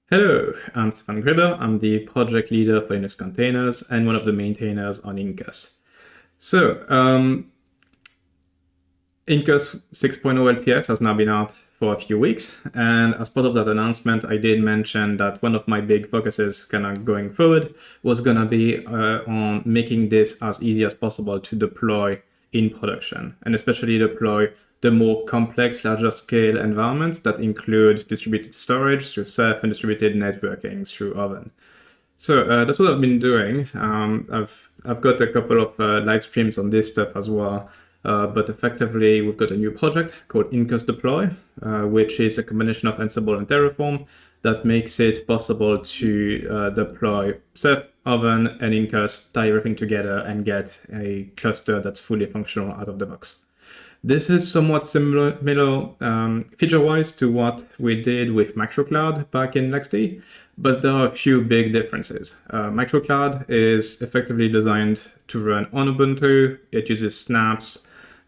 Hello, I'm Stefan Gribber. I'm the project leader for Linux containers and one of the maintainers on Incus. So, Incus 6.0 LTS has now been out for a few weeks, and as part of that announcement, I did mention that one of my big focuses kind of going forward was going to be on making this as easy as possible to deploy in production, and especially deploy the more complex, larger scale environments that include distributed storage through Ceph and distributed networking through Oven. So that's what I've been doing. I've got a couple of live streams on this stuff as well. But effectively, we've got a new project called incus-deploy, which is a combination of Ansible and Terraform that makes it possible to deploy Ceph, Oven, and Incus, tie everything together, and get a cluster that's fully functional out of the box. This is somewhat similar feature-wise to what we did with Microcloud back in LXD, but there are a few big differences. Microcloud is effectively designed to run on Ubuntu. It uses snaps.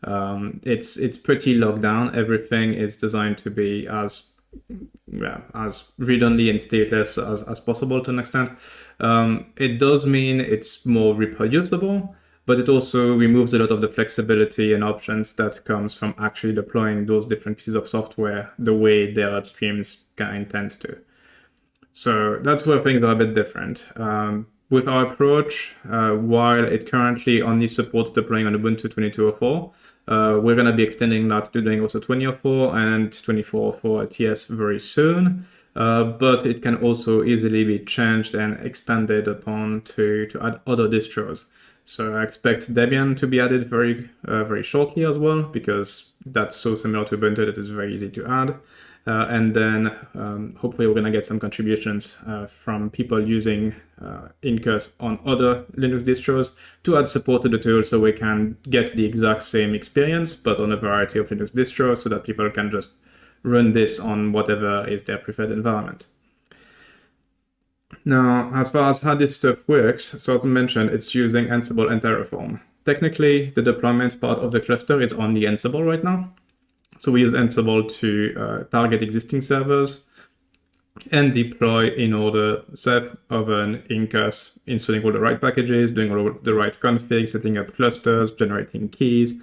It's pretty locked down. Everything is designed to be as read-only and stateless as possible to an extent. It does mean it's more reproducible, but it also removes a lot of the flexibility and options that comes from actually deploying those different pieces of software the way their upstreams kind of intends to. So that's where things are a bit different. With our approach, while it currently only supports deploying on Ubuntu 22.04, we're going to be extending that to doing also 20.04 and 24.04 LTS very soon. But it can also easily be changed and expanded upon to add other distros. So I expect Debian to be added very shortly as well, because that's so similar to Ubuntu that it's very easy to add. And then hopefully we're going to get some contributions from people using Incus on other Linux distros to add support to the tool so we can get the exact same experience, but on a variety of Linux distros so that people can just run this on whatever is their preferred environment. Now, as far as how this stuff works, so as I mentioned, it's using Ansible and Terraform. Technically, the deployment part of the cluster is only Ansible right now. So we use Ansible to target existing servers and deploy in order Ceph, Oven, Incus, installing all the right packages, doing all of the right config, setting up clusters, generating keys,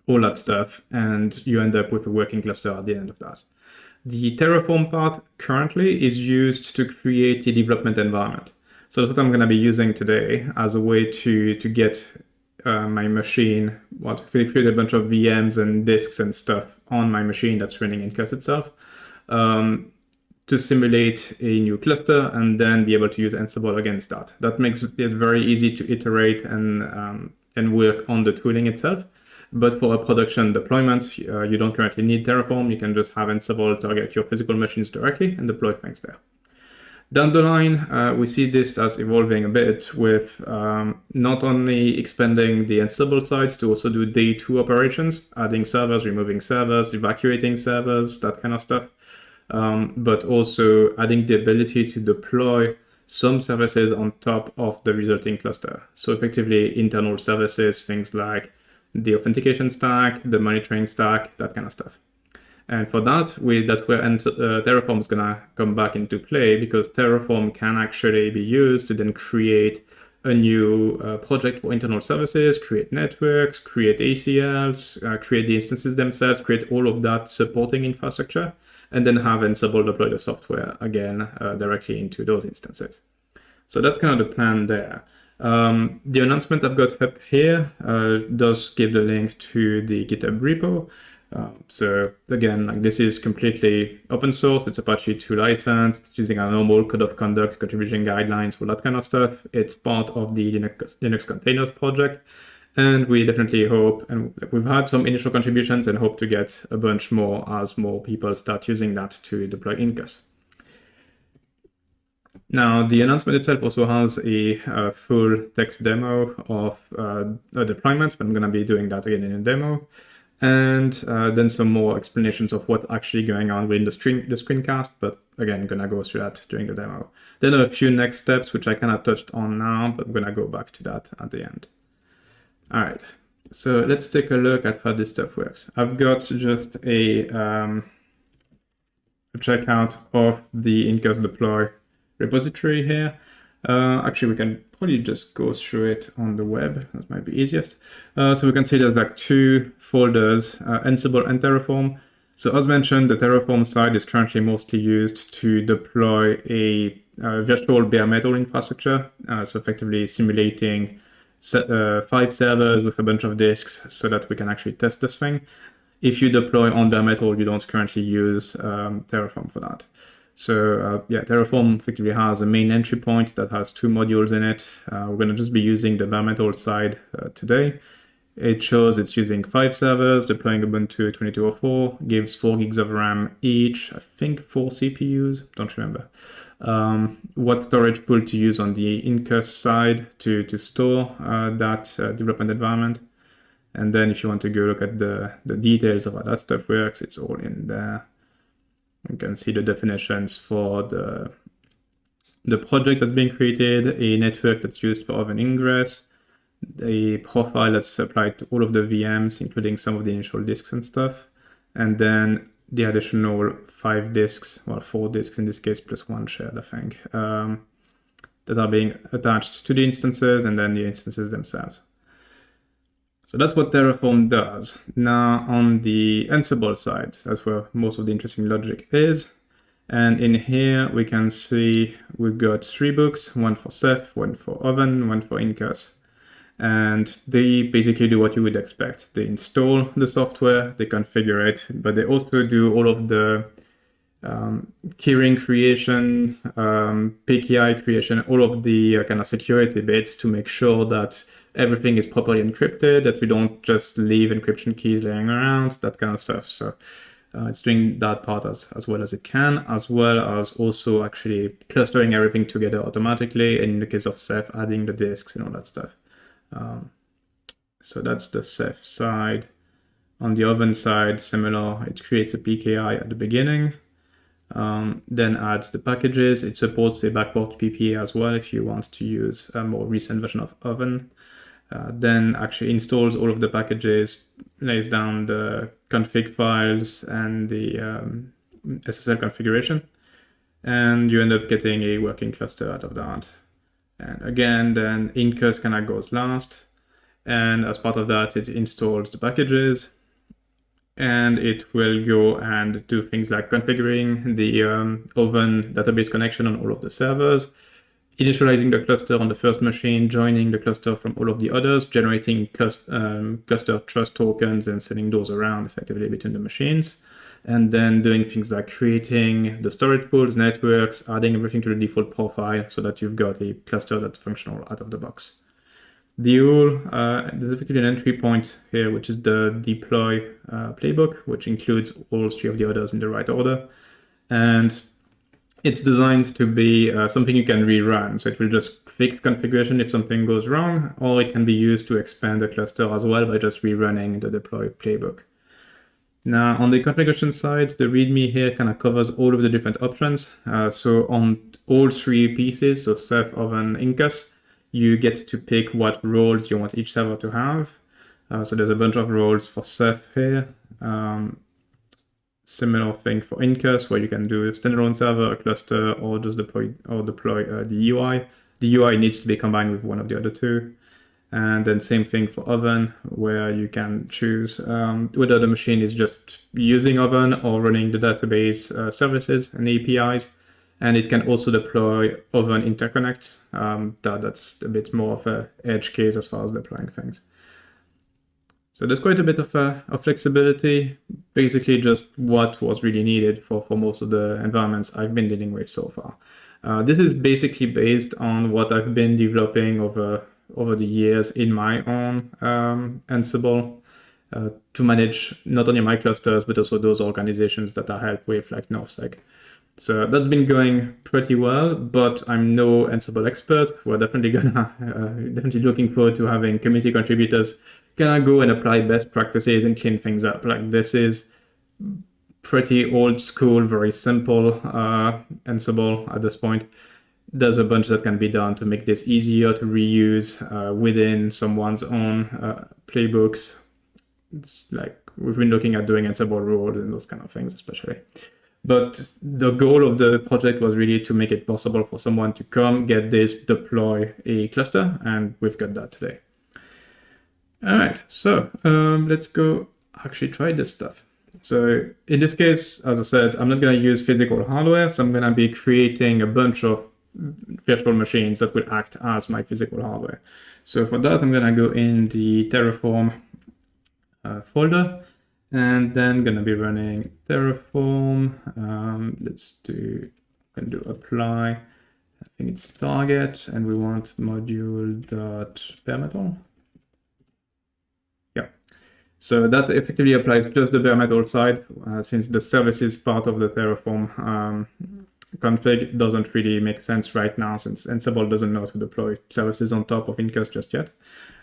all that stuff, and you end up with a working cluster at the end of that. The Terraform part currently is used to create the development environment. So that's what I'm going to be using today as a way to get my machine, create a bunch of VMs and disks and stuff on my machine that's running Incus itself, to simulate a new cluster and then be able to use Ansible against that. That makes it very easy to iterate and work on the tooling itself. But for a production deployment, you don't currently need Terraform. You can just have Ansible target your physical machines directly and deploy things there. Down the line, we see this as evolving a bit with not only expanding the Ansible sides to also do day two operations, adding servers, removing servers, evacuating servers, that kind of stuff, but also adding the ability to deploy some services on top of the resulting cluster. So effectively internal services, things like the authentication stack, the monitoring stack, that kind of stuff. And for that, that's where Terraform is going to come back into play, because Terraform can actually be used to then create a new project for internal services, create networks, create ACLs, create the instances themselves, create all of that supporting infrastructure, and then have Ansible deploy the software again directly into those instances. So that's kind of the plan there. The announcement I've got up here does give the link to the GitHub repo. So again, this is completely open source. It's Apache 2 licensed. It's using our normal code of conduct, contribution guidelines, all that kind of stuff. It's part of the Linux containers project. And we definitely hope, and we've had some initial contributions and hope to get a bunch more as more people start using that to deploy Incus. Now, the announcement itself also has a full text demo of a deployment, but I'm going to be doing that again in a demo. And then some more explanations of what's actually going on within the screencast, but again, I'm going to go through that during the demo. Then there are a few next steps, which I kind of touched on now, but I'm going to go back to that at the end. All right, so let's take a look at how this stuff works. I've got just a checkout of the incus-deploy repository here. Actually, we can probably just go through it on the web. That might be easiest. So we can see there's like two folders, Ansible and Terraform. So as mentioned, the Terraform side is currently mostly used to deploy a virtual bare metal infrastructure. So effectively simulating 5 servers with a bunch of disks so that we can actually test this thing. If you deploy on bare metal, you don't currently use Terraform for that. So yeah, Terraform effectively has a main entry point that has 2 modules in it. We're going to just be using the bare metal side today. It shows it's using 5 servers, deploying Ubuntu 2204, gives 4 gigs of RAM each, I think 4 CPUs, don't remember. What storage pool to use on the incus side to store that development environment. And then if you want to go look at the details of how that stuff works, it's all in there. You can see the definitions for the project that's being created, a network that's used for oven ingress, a profile that's applied to all of the VMs, including some of the initial disks and stuff, and then the additional 5 disks, well, 4 disks in this case, plus 1 shared, I think, that are being attached to the instances and then the instances themselves. So that's what Terraform does. Now on the Ansible side, that's where most of the interesting logic is. And in here we can see we've got 3 books, one for Ceph, one for Oven, one for Incus. And they basically do what you would expect. They install the software, they configure it, but they also do all of the keyring creation, PKI creation, all of the kind of security bits to make sure that everything is properly encrypted, that we don't just leave encryption keys laying around, that kind of stuff. So it's doing that part as well as it can, as well as also actually clustering everything together automatically. And in the case of Ceph, adding the disks and all that stuff. So that's the Ceph side. On the Oven side, similar, it creates a PKI at the beginning, then adds the packages. It supports a backward PPA as well if you want to use a more recent version of Oven. Then actually installs all of the packages, lays down the config files and the SSL configuration, and you end up getting a working cluster out of that. And again, then Incus kind of goes last, and as part of that, it installs the packages, and it will go and do things like configuring the Oven database connection on all of the servers, initializing the cluster on the first machine, joining the cluster from all of the others, generating cluster trust tokens and sending those around effectively between the machines, and then doing things like creating the storage pools, networks, adding everything to the default profile so that you've got a cluster that's functional out of the box. There's effectively an entry point here, which is the deploy playbook, which includes all 3 of the others in the right order. And it's designed to be something you can rerun. So it will just fix configuration if something goes wrong, or it can be used to expand the cluster as well by just rerunning the deploy playbook. Now on the configuration side, the README here kind of covers all of the different options. So on all 3 pieces, so Ceph, Oven, Incus, you get to pick what roles you want each server to have. So there's a bunch of roles for Ceph here. Similar thing for Incus, where you can do a standalone server, a cluster, or just deploy the UI. The UI needs to be combined with one of the other 2. And then same thing for Oven, where you can choose whether the machine is just using Oven or running the database services and APIs. And it can also deploy Oven interconnects. That's a bit more of an edge case as far as deploying things. So there's quite a bit of flexibility, basically just what was really needed for most of the environments I've been dealing with so far. This is basically based on what I've been developing over the years in my own Ansible to manage not only my clusters, but also those organizations that I help with, like NorthSec. So that's been going pretty well, but I'm no Ansible expert. We're definitely definitely looking forward to having community contributors gonna go and apply best practices and clean things up. Like this is pretty old school, very simple Ansible at this point. There's a bunch that can be done to make this easier to reuse within someone's own playbooks. It's like we've been looking at doing Ansible rules and those kind of things, especially. But the goal of the project was really to make it possible for someone to come, get this, deploy a cluster, and we've got that today. All right, so let's go actually try this stuff. So in this case, as I said, I'm not going to use physical hardware, so I'm going to be creating a bunch of virtual machines that will act as my physical hardware. So for that, I'm going to go in the Terraform folder, and then going to be running Terraform. Let's do, going to do apply. I think it's target, and we want module.bare metal. Yeah. So that effectively applies just the bare metal side, since the services part of the Terraform config doesn't really make sense right now, since Ansible doesn't know how to deploy services on top of Incus just yet.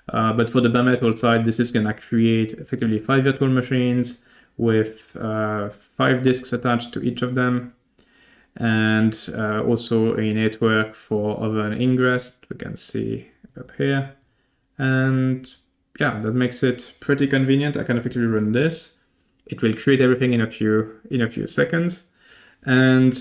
But for the bare metal side, this is going to create effectively 5 virtual machines with 5 disks attached to each of them, and also a network for oven ingress, we can see up here. And yeah, that makes it pretty convenient. I can effectively run this. It will create everything in a few seconds, and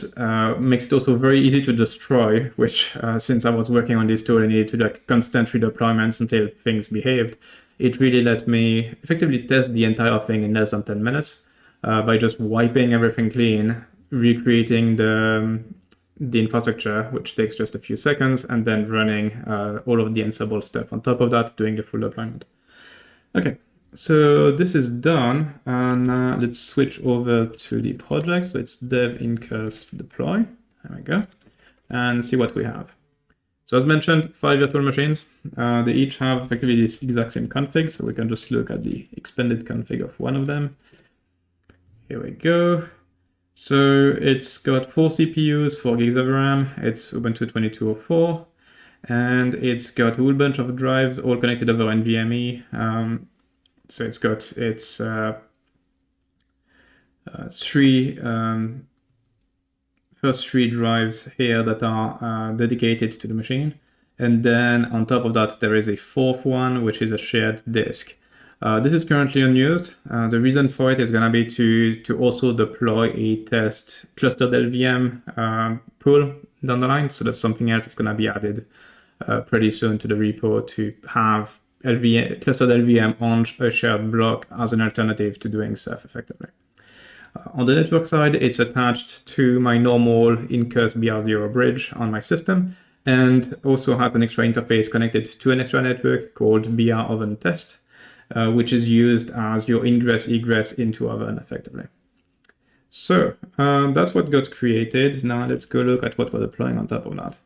makes it also very easy to destroy, which since I was working on this tool and needed to do constant redeployments until things behaved, it really let me effectively test the entire thing in less than 10 minutes by just wiping everything clean, recreating the infrastructure, which takes just a few seconds, and then running all of the Ansible stuff on top of that, doing the full deployment. Okay. So this is done, and let's switch over to the project. So it's dev incus-deploy. There we go, and see what we have. So as mentioned, 5 virtual machines. They each have effectively this exact same config. So we can just look at the expanded config of one of them. Here we go. So it's got 4 CPUs, 4 gigs of RAM. It's Ubuntu 22.04, and it's got a whole bunch of drives all connected over NVMe. So it's got its 3 drives here that are dedicated to the machine. And then on top of that, there is a 4th one, which is a shared disk. This is currently unused. The reason for it is going to be to also deploy a test clustered LVM pool down the line. So that's something else that's going to be added pretty soon to the repo, to have clustered LVM on a shared block as an alternative to doing Ceph effectively. On the network side, it's attached to my normal Incus BR0 bridge on my system, and also has an extra interface connected to an extra network called BR Oven Test, which is used as your ingress-egress into Oven effectively. So that's what got created. Now let's go look at what we're deploying on top of that.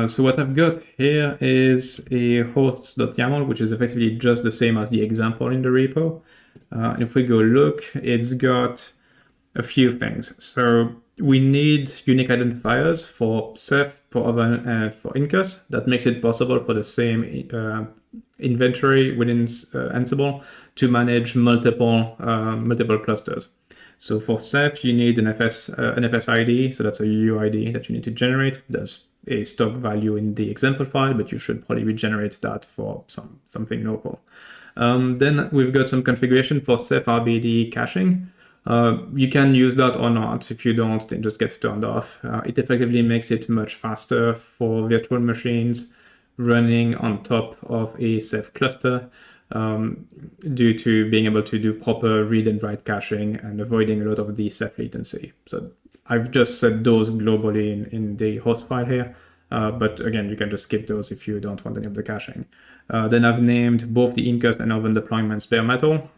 So what I've got here is a hosts.yaml, which is effectively just the same as the example in the repo. And if we go look, it's got a few things. So we need unique identifiers for Ceph, for Oven, and for Incus. That makes it possible for the same inventory within Ansible to manage multiple clusters. So for Ceph, you need an FS ID, so that's a UUID that you need to generate. There's a stock value in the example file, but you should probably regenerate that for something local. Then we've got some configuration for Ceph RBD caching. You can use that or not. If you don't, then it just gets turned off. It effectively makes it much faster for virtual machines running on top of a Ceph cluster, due to being able to do proper read and write caching and avoiding a lot of the Ceph latency. So I've just set those globally in the host file here, but again, you can just skip those if you don't want any of the caching. Then I've named both the Incus and Oven deployments bare metal.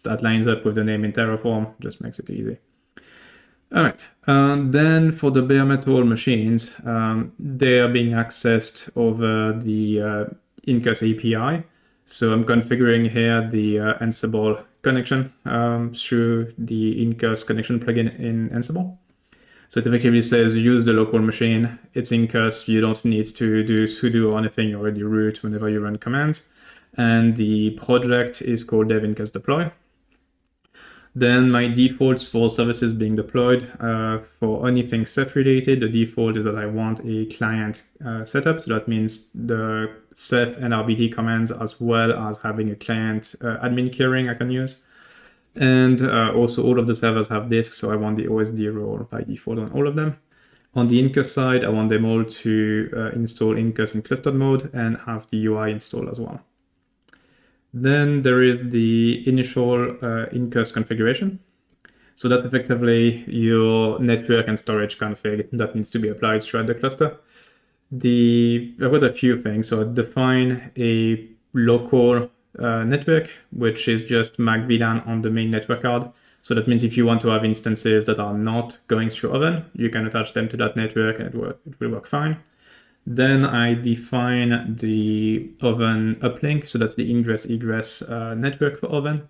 That lines up with the name in Terraform, just makes it easy. All right, then for the bare metal machines, they are being accessed over the Incus API. So I'm configuring here the Ansible connection through the Incus connection plugin in Ansible. So it effectively says use the local machine. It's Incus. You don't need to do sudo or anything. You already root whenever you run commands. And the project is called dev incus-deploy. Then my defaults for services being deployed, for anything Ceph related, the default is that I want a client setup. So that means the Ceph and RBD commands, as well as having a client admin keyring I can use. And also all of the servers have disks, so I want the OSD role by default on all of them. On the incus side, I want them all to install incus in clustered mode and have the UI installed as well. Then there is the initial incus configuration. So that's effectively your network and storage config that needs to be applied throughout the cluster. I've got a few things. So I define a local network, which is just MAC VLAN on the main network card. So that means if you want to have instances that are not going through Oven, you can attach them to that network and it will work fine. Then I define the Oven uplink. So that's the ingress-egress network for Oven,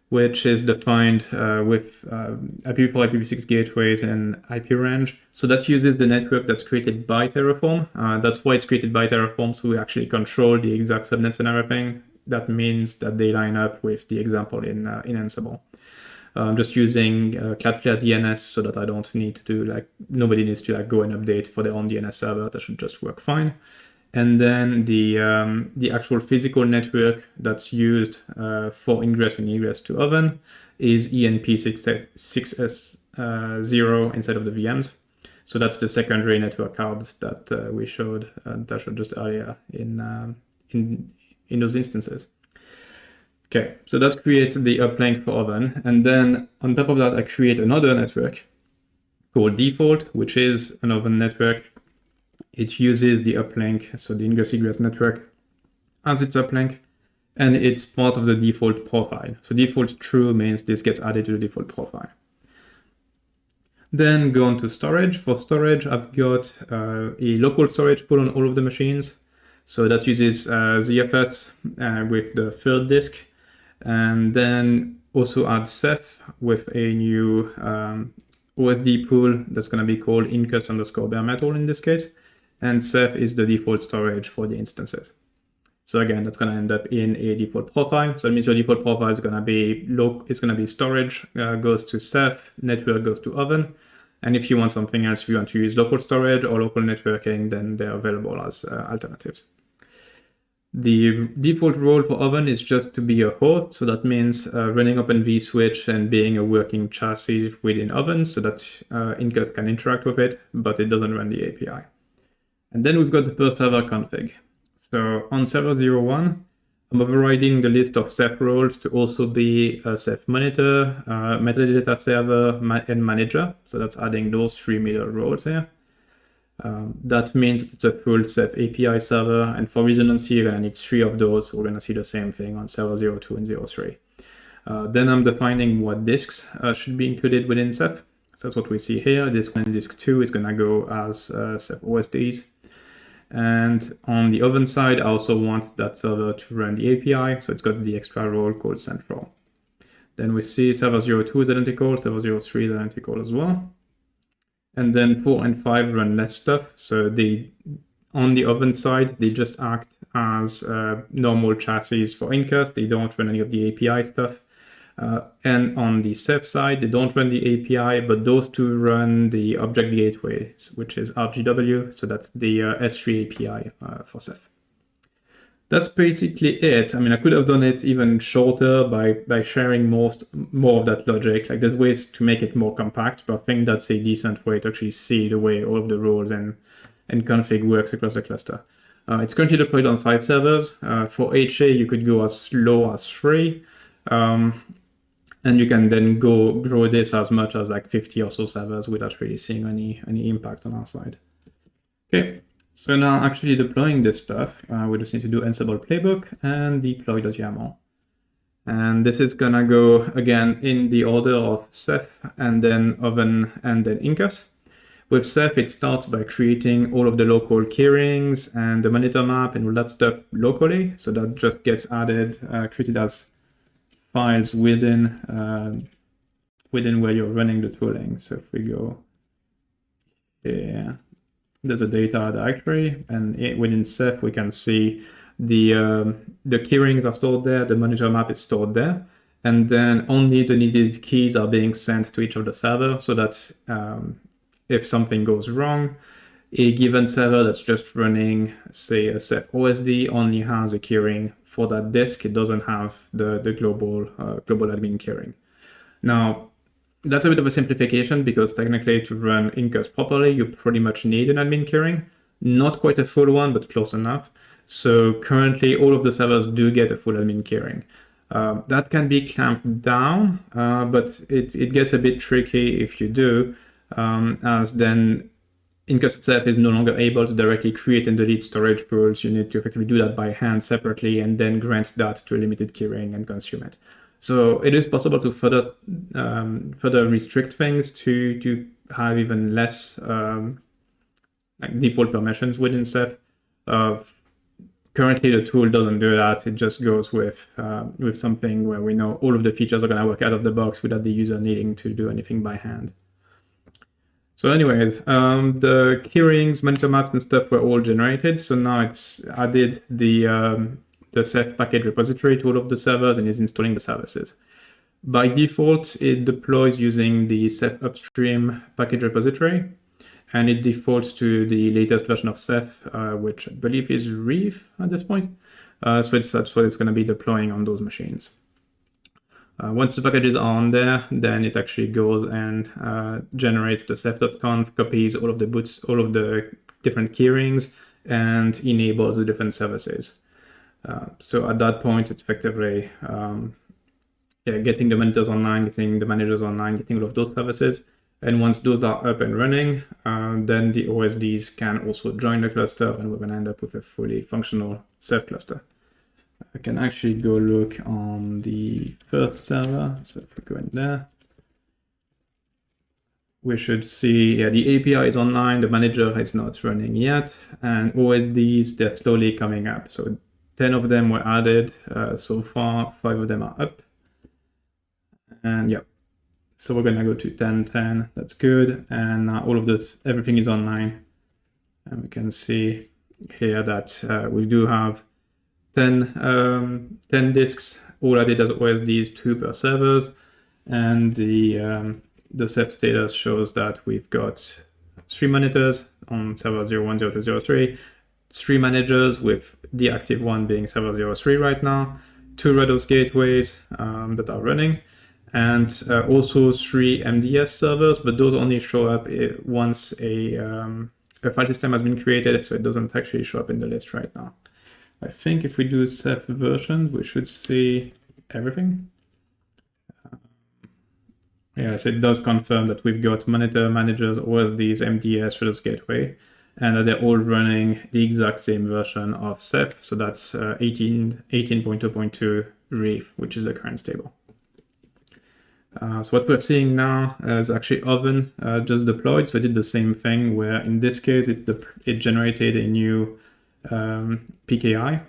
which is defined with IPv4, IPv6 gateways and IP range. So that uses the network that's created by Terraform. That's why it's created by Terraform, so we actually control the exact subnets and everything. That means that they line up with the example in Ansible. I'm just using Cloudflare DNS so that I don't need to nobody needs to go and update for their own DNS server. That should just work fine. And then the actual physical network that's used for ingress and egress to Oven is ENP6S0 instead of the VMs. So that's the secondary network cards that we showed just earlier in those instances. Okay, so that creates the uplink for Oven. And then on top of that, I create another network called default, which is an Oven network. It uses the uplink, so the ingress-egress network, as its uplink, and it's part of the default profile. So default true means this gets added to the default profile. Then go on to storage. For storage, I've got a local storage pool on all of the machines. So that uses ZFS with the third disk, and then also add Ceph with a new OSD pool that's going to be called incus_bare metal in this case. And Ceph is the default storage for the instances. So again, that's going to end up in a default profile. So that means your default profile is going to be storage goes to Ceph, network goes to Oven. And if you want something else, if you want to use local storage or local networking, then they're available as alternatives. The default role for Oven is just to be a host. So that means running Open vSwitch and being a working chassis within Oven so that Incus can interact with it, but it doesn't run the API. And then we've got the per server config. So on server 01, I'm overriding the list of Ceph roles to also be a Ceph monitor, metadata server, and manager. So that's adding those three middle roles here. That means it's a full Ceph API server. And for redundancy, you're going to need three of those. We're going to see the same thing on server 02 and 03. Then I'm defining what disks should be included within Ceph. So that's what we see here. Disk 1 and disk 2 is going to go as Ceph OSDs. And on the Oven side, I also want that server to run the API. So it's got the extra role called central. Then we see server 02 is identical, server 03 is identical as well. And then 4 and 5 run less stuff. So on the Oven side, they just act as normal chassis for Incus. They don't run any of the API stuff. And on the Ceph side, they don't run the API, but those two run the object gateway, which is RGW. So that's the S3 API for Ceph. That's basically it. I mean, I could have done it even shorter by sharing more of that logic. Like there's ways to make it more compact, but I think that's a decent way to actually see the way all of the roles and config works across the cluster. It's currently deployed on 5 servers. For HA, you could go as low as 3. And you can then grow this as much as like 50 or so servers without really seeing any impact on our side. Okay, so now actually deploying this stuff, we just need to do Ansible playbook and deploy.yaml. And this is gonna go again in the order of Ceph and then Oven and then Incus. With Ceph, it starts by creating all of the local keyrings and the monitor map and all that stuff locally. So that just gets added, created as files within where you're running the tooling. So if we go here, there's a data directory, and within Ceph we can see the keyrings are stored there, the monitor map is stored there, and then only the needed keys are being sent to each of the servers, so that if something goes wrong, a given server that's just running, say, a Ceph OSD only has a keyring for that disk. It doesn't have the global admin keyring. Now, that's a bit of a simplification because technically to run incus properly, you pretty much need an admin keyring. Not quite a full one, but close enough. So currently all of the servers do get a full admin keyring. That can be clamped down, but it gets a bit tricky if you do, as then incus itself is no longer able to directly create and delete storage pools. You need to effectively do that by hand separately and then grant that to a limited keyring and consume it. So it is possible to further restrict things to have even less like default permissions within Ceph. Currently, the tool doesn't do that. It just goes with something where we know all of the features are going to work out of the box without the user needing to do anything by hand. So anyways, the keyrings, monitor maps, and stuff were all generated. So now it's added the Ceph package repository to all of the servers and is installing the services. By default, it deploys using the Ceph upstream package repository, and it defaults to the latest version of Ceph, which I believe is Reef at this point. So that's what it's going to be deploying on those machines. Once the packages are on there, then it actually goes and generates the ceph.conf, copies all of the different keyrings, and enables the different services. So at that point, it's effectively getting the monitors online, getting the managers online, getting all of those services. And once those are up and running, then the OSDs can also join the cluster, and we're going to end up with a fully functional Ceph cluster. I can actually go look on the first server. So if we go in there, we should see, the API is online, the manager is not running yet, and OSDs, they're slowly coming up. So 10 of them were added so far, 5 of them are up. And yeah, so we're gonna go to 10, that's good. And all of this, everything is online. And we can see here that we do have 10 disks, all added as OSDs, 2 per servers. And the Ceph status shows that we've got 3 monitors on server 01, 02, 03, 3 managers with the active one being server 03 right now, 2 Rados gateways that are running, and also 3 MDS servers, but those only show up once a file system has been created, so it doesn't actually show up in the list right now. I think if we do Ceph versions, we should see everything. Yes, it does confirm that we've got monitor, managers, OSDs, MDS, Rados gateway, and that they're all running the exact same version of Ceph. So that's 18.2.2 Reef, which is the current stable. So what we're seeing now is actually Oven just deployed. So it did the same thing where in this case, it generated a new PKI.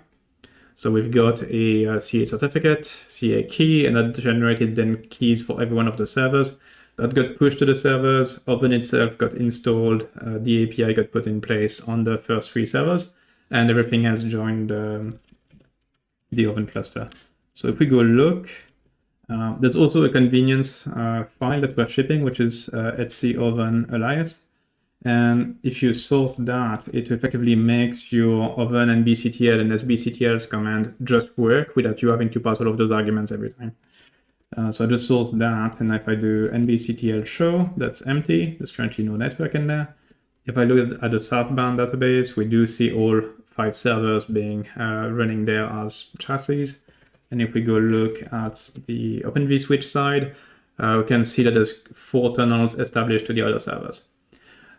So we've got a CA certificate, CA key, and that generated then keys for every one of the servers. That got pushed to the servers. Oven itself got installed. The API got put in place on the first 3 servers, and everything else joined the Oven cluster. So if we go look, there's also a convenience file that we're shipping, which is etc Oven alias. And if you source that, it effectively makes your Oven and BCTL and SBCTL's command just work without you having to pass all of those arguments every time. So I just sourced that, and if I do nbctl show, that's empty. There's currently no network in there. If I look at the southbound database, we do see all 5 servers being running there as chassis. And if we go look at the Open vSwitch side, we can see that there's 4 tunnels established to the other servers.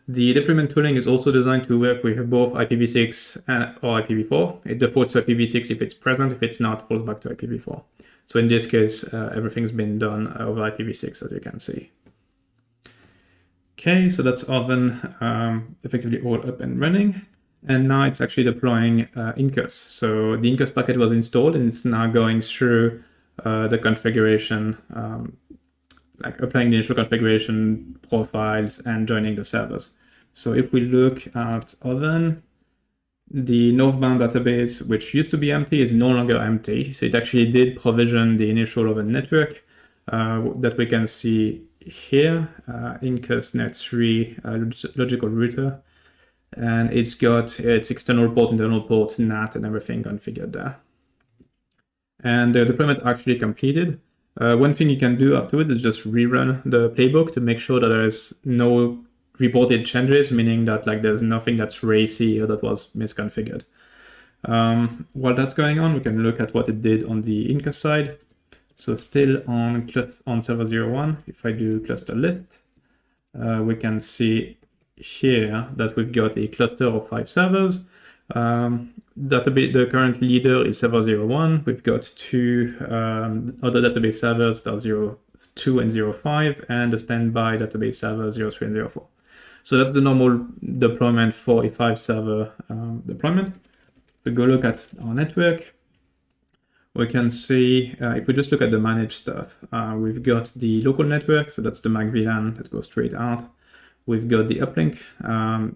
The deployment tooling is also designed to work with both IPv6 or IPv4. It defaults to IPv6 if it's present. If it's not, falls back to IPv4. So in this case, everything's been done over IPv6, as you can see. Okay, so that's Oven effectively all up and running. And now it's actually deploying incus. So the incus package was installed, and it's now going through the configuration, like applying the initial configuration profiles and joining the servers. So if we look at Oven, the northbound database, which used to be empty, is no longer empty. So it actually did provision the initial Oven network that we can see here, incus-net3 logical router. And it's got its external port, internal port, NAT, and everything configured there. And the deployment actually completed. One thing you can do afterwards is just rerun the playbook to make sure that there is no reported changes, meaning that like there's nothing that's racy or that was misconfigured. While that's going on, we can look at what it did on the incus side. So still on server 01, if I do cluster list, we can see here that we've got a cluster of 5 servers. The current leader is server 01. We've got 2 other database servers that are 02 and 05, and the standby database server 03 and 04. So that's the normal deployment for a 5-server deployment. If we go look at our network, we can see, if we just look at the managed stuff, we've got the local network, so that's the MAC VLAN that goes straight out. We've got the uplink,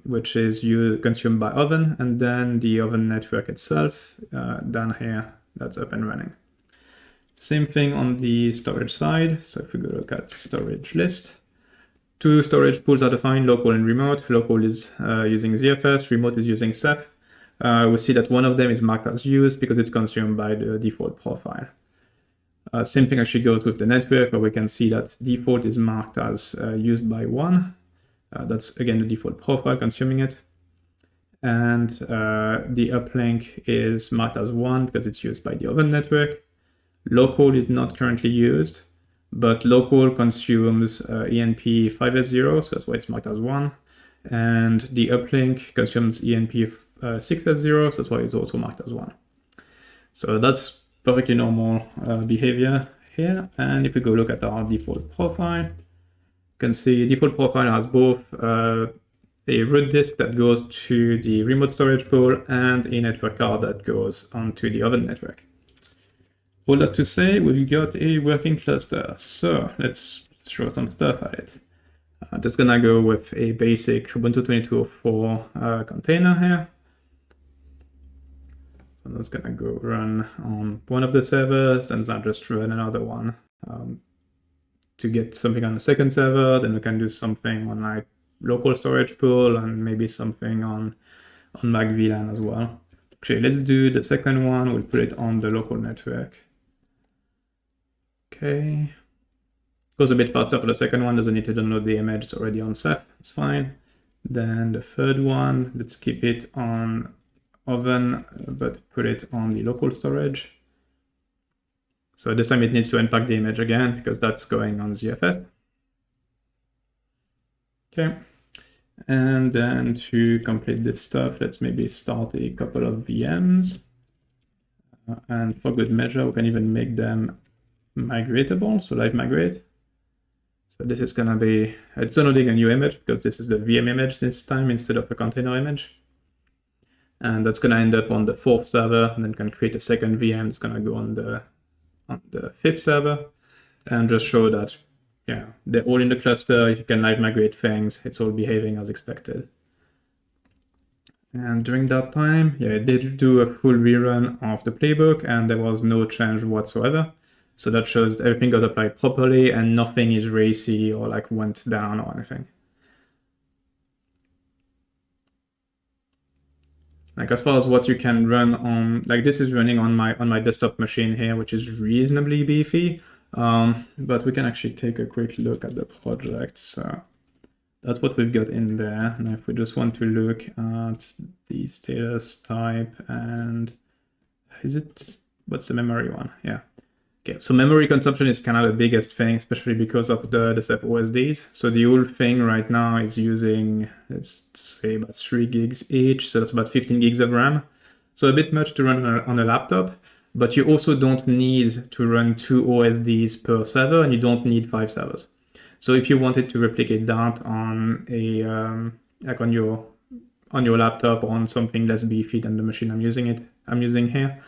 which is consumed by Oven, and then the Oven network itself down here, that's up and running. Same thing on the storage side. So if we go look at storage list, 2 storage pools are defined, local and remote. Local is using ZFS, remote is using Ceph. We see that one of them is marked as used because it's consumed by the default profile. Same thing actually goes with the network, where we can see that default is marked as used by 1. That's again the default profile consuming it. And the uplink is marked as 1 because it's used by the Oven network. Local is not currently used, but local consumes ENP 5S0, so that's why it's marked as 1. And the uplink consumes ENP 6S0, so that's why it's also marked as 1. So that's perfectly normal behavior here. And if we go look at our default profile, you can see default profile has both a root disk that goes to the remote storage pool and a network card that goes onto the Oven network. All that to say, we've got a working cluster. So let's throw some stuff at it. Just gonna go with a basic Ubuntu 22.04 container here. So I'm just gonna go run on one of the servers, then I'll just run another one to get something on the second server. Then we can do something on like local storage pool and maybe something on MAC VLAN as well. Actually, let's do the second one. We'll put it on the local network. Okay. Goes a bit faster for the second one, doesn't need to download the image, it's already on Ceph, it's fine. Then the third one, let's keep it on Oven, but put it on the local storage. So this time it needs to unpack the image again because that's going on ZFS. Okay. And then to complete this stuff, let's maybe start a couple of VMs. And for good measure, we can even make them migratable, so live migrate. So this is gonna be, it's downloading a new image because this is the VM image this time instead of a container image. And that's gonna end up on the 4th server, and then can create a second VM. It's gonna go on the 5th server, and just show that, yeah, they're all in the cluster. You can live migrate things. It's all behaving as expected. And during that time, yeah, it did do a full rerun of the playbook, and there was no change whatsoever. So that shows that everything got applied properly and nothing is racy or like went down or anything. Like as far as what you can run on, like this is running on my desktop machine here, which is reasonably beefy. But we can actually take a quick look at the project. So that's what we've got in there. Now, if we just want to look at the status type and what's the memory one? Yeah. Okay, so memory consumption is kind of the biggest thing, especially because of the Ceph OSDs. So the whole thing right now is using, let's say, about 3 gigs each. So that's about 15 gigs of RAM. So a bit much to run on a laptop, but you also don't need to run 2 OSDs per server, and you don't need 5 servers. So if you wanted to replicate that on a like on your laptop or on something less beefy than the machine I'm using here,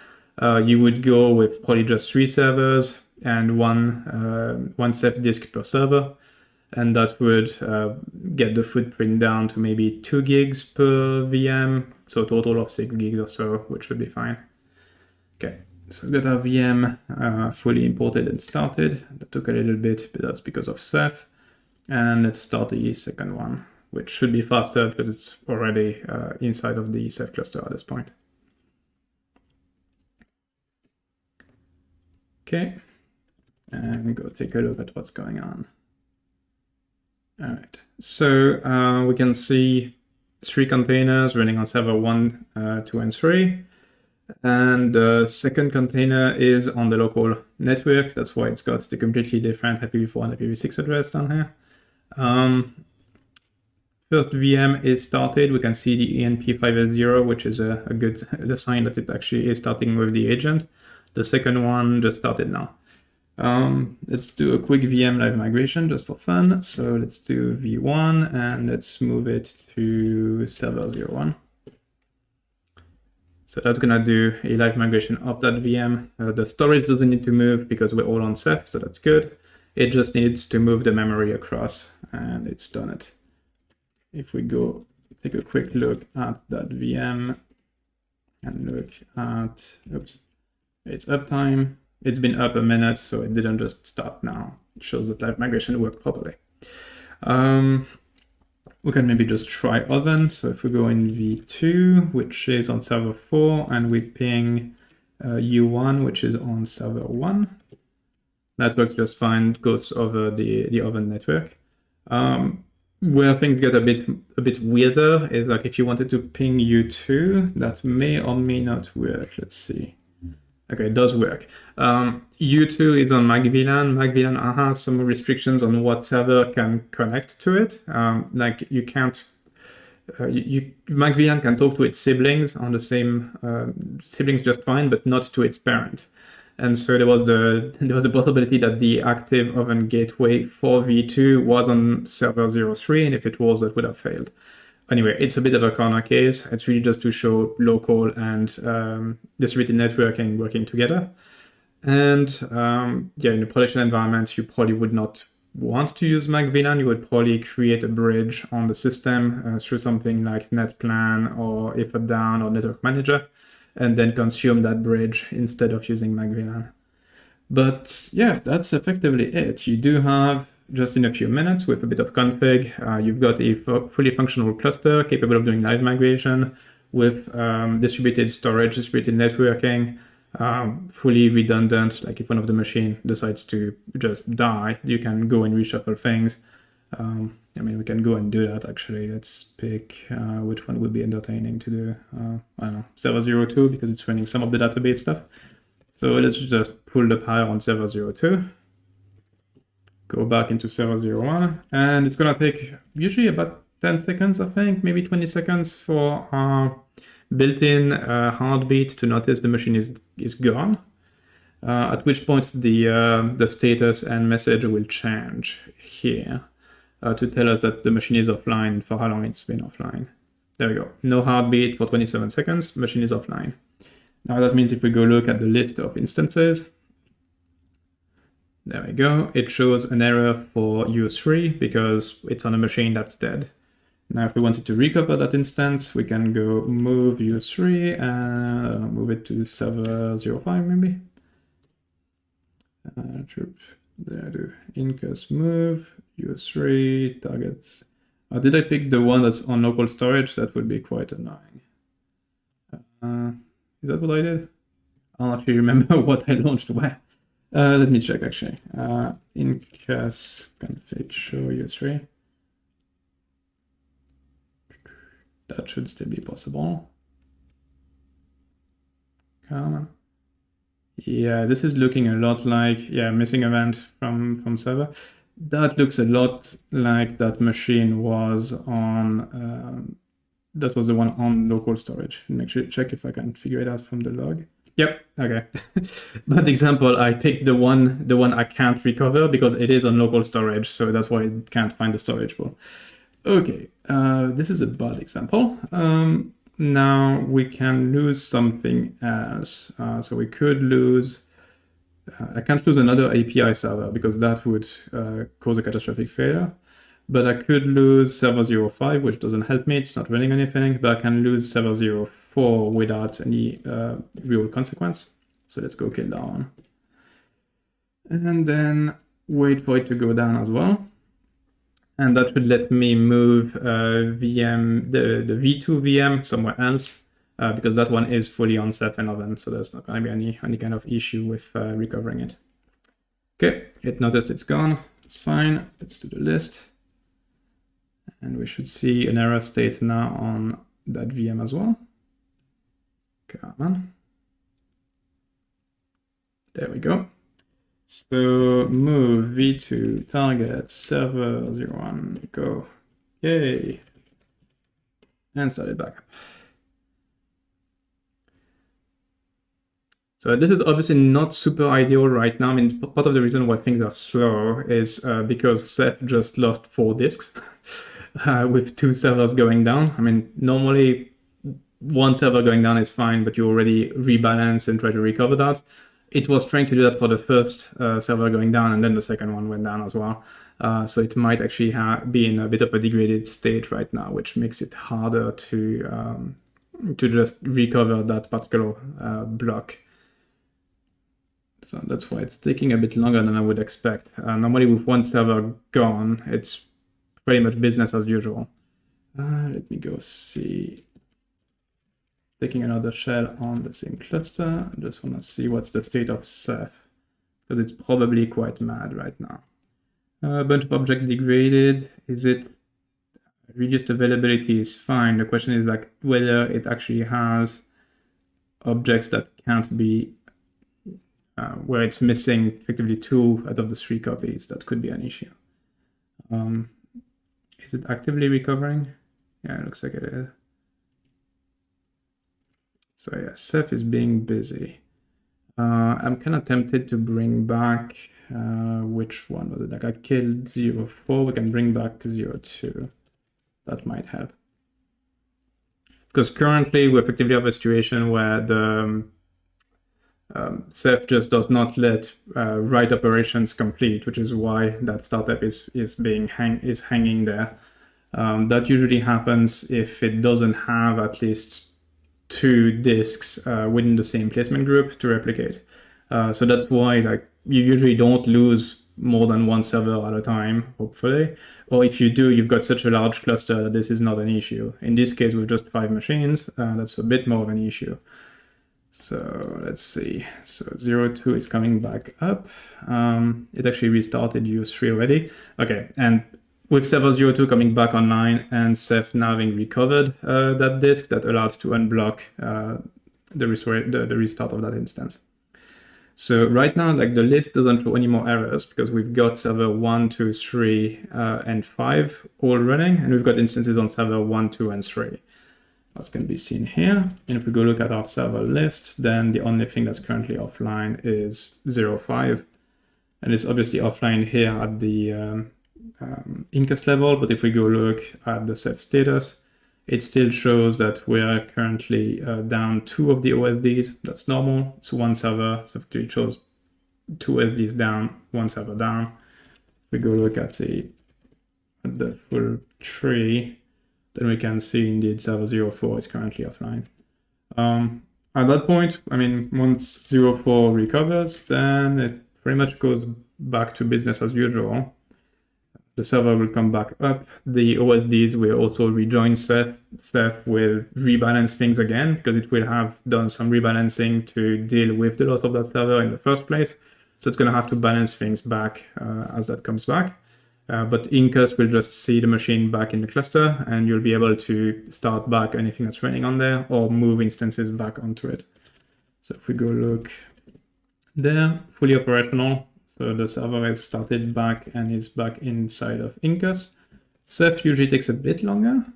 you would go with probably just 3 servers and one Ceph disk per server, and that would get the footprint down to maybe 2 gigs per VM, so a total of 6 gigs or so, which would be fine. Okay, so we've got our VM fully imported and started. That took a little bit, but that's because of Ceph. And let's start the second one, which should be faster because it's already inside of the Ceph cluster at this point. Okay, and go take a look at what's going on. All right, so we can see 3 containers running on server 1, 2, and 3. And the second container is on the local network. That's why it's got the completely different IPv4 and IPv6 address down here. First VM is started. We can see the ENP5S0, which is a good sign that it actually is starting with the agent. The second one just started now. Let's do a quick VM live migration just for fun. So let's do v1 and let's move it to server 01. So that's gonna do a live migration of that VM. The storage doesn't need to move because we're all on Ceph, so that's good. It just needs to move the memory across, and it's done it. If we go take a quick look at that VM and look at, oops, its uptime. It's been up a minute, so it didn't just start now. It shows that live migration worked properly. We can maybe just try oven. So if we go in v2, which is on server 4, and we ping u1, which is on server 1, that works just fine, goes over the oven network. Where things get a bit weirder is like if you wanted to ping u2, that may or may not work. Let's see. Okay, it does work. U2 is on MacVLAN. MacVLAN has some restrictions on what server can connect to it. Like you can't, MacVLAN can talk to its siblings on the same siblings just fine, but not to its parent. And so there was the possibility that the active oven gateway for v2 was on server 03, and if it was, it would have failed. Anyway, it's a bit of a corner case. It's really just to show local and distributed networking working together. And yeah, in a production environment, you probably would not want to use MacVLAN. You would probably create a bridge on the system through something like NetPlan or IFADown or Network Manager, and then consume that bridge instead of using MacVLAN. But yeah, that's effectively it. You do have, just in a few minutes with a bit of config, you've got a fully functional cluster capable of doing live migration with distributed storage, distributed networking, fully redundant. Like if one of the machine decides to just die, you can go and reshuffle things. I mean, we can go and do that actually. Let's pick which one would be entertaining to do. I don't know, server 02, because it's running some of the database stuff. So let's just pull the power on server 02. Go back into server 01, and it's gonna take usually about 10 seconds, I think, maybe 20 seconds for our built-in heartbeat to notice the machine is gone. At which point the status and message will change here to tell us that the machine is offline for how long it's been offline. There we go. No heartbeat for 27 seconds, machine is offline. Now that means if we go look at the list of instances, there we go. It shows an error for U3 because it's on a machine that's dead. Now, if we wanted to recover that instance, we can go move U3 and move it to server 05 maybe. There I do incus move U3 targets. Did I pick the one that's on local storage? That would be quite annoying. Is that what I did? I'll actually remember what I launched where. Let me check actually. Incus config show U3. That should still be possible. Come on. Yeah, this is looking a lot like, yeah, missing event from server. That looks a lot like that machine was on, that was the one on local storage. Make sure check if I can figure it out from the log. Yep, okay. Bad example, I picked the one I can't recover because it is on local storage, so that's why it can't find the storage pool. Okay, this is a bad example. Now we can lose something else. So we could lose, I can't lose another API server because that would cause a catastrophic failure. But I could lose server 05, which doesn't help me, it's not running anything, but I can lose server 04 without any real consequence. So let's go kill that one. And then wait for it to go down as well. And that should let me move VM, the v2 VM somewhere else, because that one is fully on Ceph and Oven, so there's not going to be any kind of issue with recovering it. Okay, it noticed it's gone. It's fine. Let's do the list. And we should see an error state now on that VM as well. Come on. There we go. So move v2 target server 01 go. Yay. And start it back up. So this is obviously not super ideal right now. I mean, part of the reason why things are slow is because Ceph just lost 4 disks with 2 servers going down. I mean, normally 1 server going down is fine, but you already rebalance and try to recover that. It was trying to do that for the first server going down, and then the second one went down as well. So it might actually be in a bit of a degraded state right now, which makes it harder to just recover that particular block. So that's why it's taking a bit longer than I would expect. Normally with 1 server gone, it's pretty much business as usual. Let me go see. Taking another shell on the same cluster. I just want to see what's the state of Ceph, because it's probably quite mad right now. A bunch of objects degraded. Is it reduced availability? Is fine. The question is like whether it actually has objects that can't be, where it's missing effectively 2 out of the 3 copies. That could be an issue. Is it actively recovering? Yeah, it looks like it is. So yeah, Ceph is being busy. I'm kind of tempted to bring back, which one was it? Like I killed 04, we can bring back 02. That might help. Because currently we effectively have a situation where the Ceph just does not let write operations complete, which is why that startup is hanging there. That usually happens if it doesn't have at least 2 disks within the same placement group to replicate. So that's why like you usually don't lose more than 1 server at a time, hopefully. Or if you do, you've got such a large cluster that this is not an issue. In this case, with just 5 machines, that's a bit more of an issue. So let's see. So 02 is coming back up. It actually restarted U3 already. Okay, and with server 02 coming back online and Ceph now having recovered that disk, that allows to unblock the restart of that instance. So right now, like the list doesn't show any more errors because we've got server 1, 2, 3, and 5 all running, and we've got instances on server 1, 2, and 3. That's can be seen here. And if we go look at our server list, then the only thing that's currently offline is 05. And it's obviously offline here at the incus level, but if we go look at the Ceph status, it still shows that we're currently down 2 of the OSDs. That's normal. It's 1 server, so it shows 2 OSDs down, 1 server down. If we go look at the full tree, then we can see indeed server 04 is currently offline. At that point, I mean, once 04 recovers, then it pretty much goes back to business as usual. The server will come back up. The OSDs will also rejoin Ceph. Ceph will rebalance things again because it will have done some rebalancing to deal with the loss of that server in the first place. So it's going to have to balance things back as that comes back. But Incus will just see the machine back in the cluster, and you'll be able to start back anything that's running on there or move instances back onto it. So if we go look there, fully operational. So the server is started back and is back inside of Incus. Ceph usually takes a bit longer.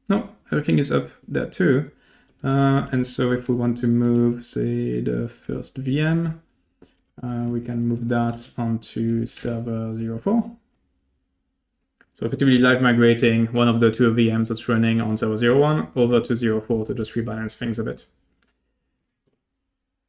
No, everything is up there too. And so if we want to move, say, the first VM, we can move that onto server 04. So effectively live migrating one of the 2 VMs that's running on server 01 over to 04 to just rebalance things a bit.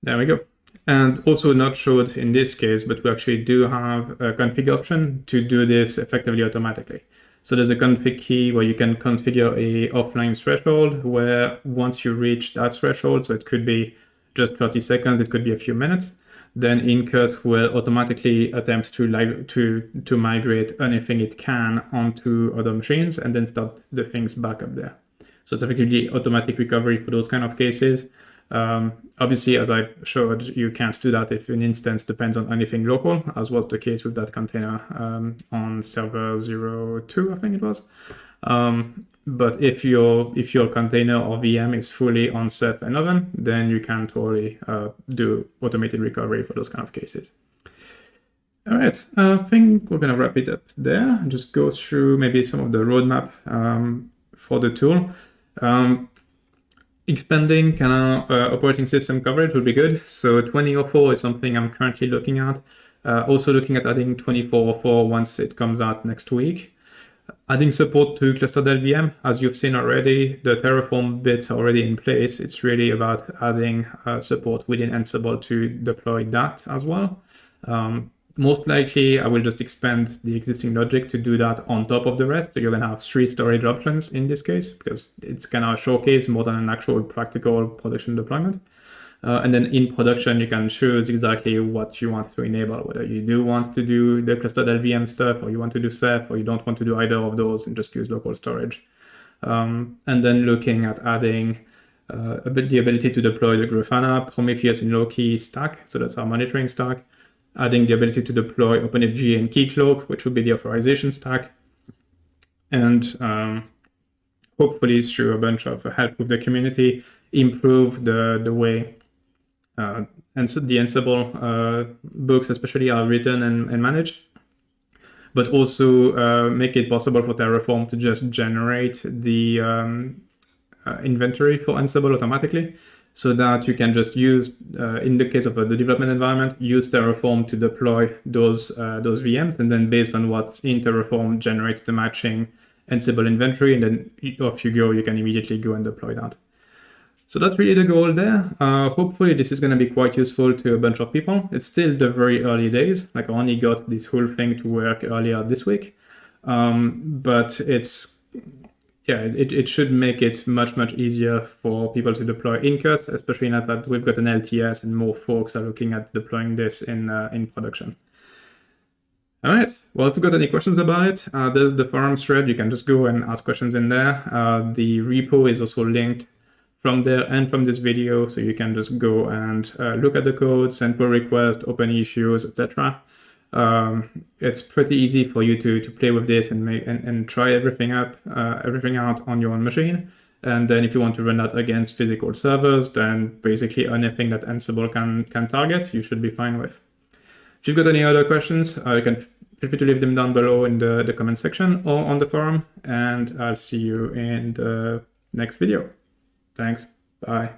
There we go. And also not showed in this case, but we actually do have a config option to do this effectively automatically. So there's a config key where you can configure a offline threshold where once you reach that threshold, so it could be just 30 seconds, it could be a few minutes, then Incus will automatically attempt to migrate anything it can onto other machines and then start the things back up there. So it's effectively automatic recovery for those kind of cases. Obviously, as I showed, you can't do that if an instance depends on anything local, as was the case with that container on server 02, I think it was. But if your container or VM is fully on Ceph and Oven, then you can totally do automated recovery for those kind of cases. All right, I think we're going to wrap it up there and just go through maybe some of the roadmap for the tool. Expanding kind of operating system coverage would be good. So 2004 is something I'm currently looking at. Also looking at adding 2404 once it comes out next week. Adding support to clustered LVM, as you've seen already, the Terraform bits are already in place. It's really about adding support within Ansible to deploy that as well. Most likely, I will just expand the existing logic to do that on top of the rest. So you're going to have 3 storage options in this case, because it's kind of a showcase more than an actual practical production deployment. And then in production, you can choose exactly what you want to enable, whether you do want to do the clustered LVM stuff, or you want to do Ceph, or you don't want to do either of those and just use local storage. And then looking at adding the ability to deploy the Grafana, Prometheus, and Loki stack. So that's our monitoring stack. Adding the ability to deploy OpenFG and Keycloak, which would be the authorization stack. And hopefully through a bunch of help with the community, improve the way and so the Ansible books especially are written and managed, but also make it possible for Terraform to just generate the inventory for Ansible automatically, so that you can just use, in the case of the development environment, use Terraform to deploy those VMs, and then based on what's in Terraform, generates the matching Ansible inventory, and then off you go, you can immediately go and deploy that. So that's really the goal there. Hopefully this is going to be quite useful to a bunch of people. It's still the very early days. Like I only got this whole thing to work earlier this week, but it should make it much easier for people to deploy Incus, especially now that we've got an LTS and more folks are looking at deploying this in production. All right, well, if you've got any questions about it, there's the forums thread. You can just go and ask questions in there. The repo is also linked from there and from this video, so you can just go and look at the code, send pull requests, open issues, etc. It's pretty easy for you to play with this and try everything out on your own machine. And then if you want to run that against physical servers, then basically anything that Ansible can target, you should be fine with. If you've got any other questions, you can feel free to leave them down below in the comment section or on the forum, and I'll see you in the next video. Thanks. Bye.